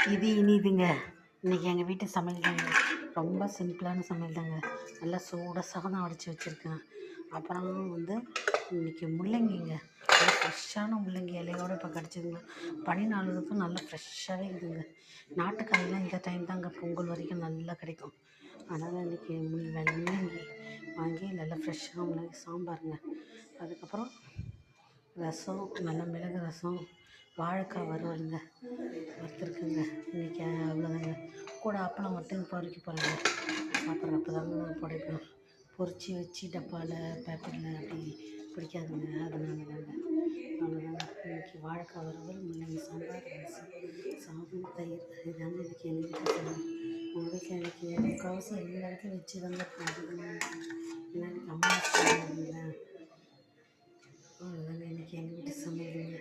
இது இனிதுங்க. இன்றைக்கி எங்கள் வீட்டு சமையல் தாங்க. ரொம்ப சிம்பிளான சமையல் தாங்க. நல்லா சூடாக சாதம் வடித்து வச்சுருக்கேன். அப்புறம் வந்து இன்றைக்கி முள்ளங்கிங்க. நல்லா ஃப்ரெஷ்ஷான முள்ளங்கி இலையோடு இப்போ கிடச்சிதுங்க. பனி நாளுக்கும் நல்லா ஃப்ரெஷ்ஷாகவே இருக்குதுங்க. நாட்டுக்காயெல்லாம் இந்த டைம் தாங்க பொங்கல் வரைக்கும் நல்லா கிடைக்கும். அதனால் இன்றைக்கி முள்ளங்கி வாங்கி நல்லா ஃப்ரெஷ்ஷாக முள்ளங்கி சாம்பாருங்க. அதுக்கப்புறம் ரசம், நல்ல மிளகு ரசம், வாழைக்காய் வறுவலுங்க வறுத்துருக்குங்க. இன்றைக்கி அவ்வளோதாங்க. கூட அப்பளம் மட்டும் பொறிக்க போகிறேங்க. சாப்பிட்றப்ப தாங்க நான் புடைப்பேன். பொறிச்சு வச்சு டப்பாவில் பேப்பரில் அப்படி பிடிக்காதுங்க. அதனால தாங்க. அவ்வளோதாங்க. இன்றைக்கி வாழைக்காய் வறுவல், முள்ளங்கி சாம்பார், ரசம், சாதம், தயிர் இதுதாங்க இன்றைக்கி எங்கள் வீட்டில் சொன்னாங்க. உங்கள் வீட்டில் இன்றைக்கி முக்கால்வாசி எல்லா இடத்துலையும் வச்சு தாங்க அதிகமாக. ஏன்னா இன்றைக்கி அம்மா இல்லைங்களா. அவ்வளோதாங்க இன்றைக்கி எங்கள் வீட்டு சமையலுங்க.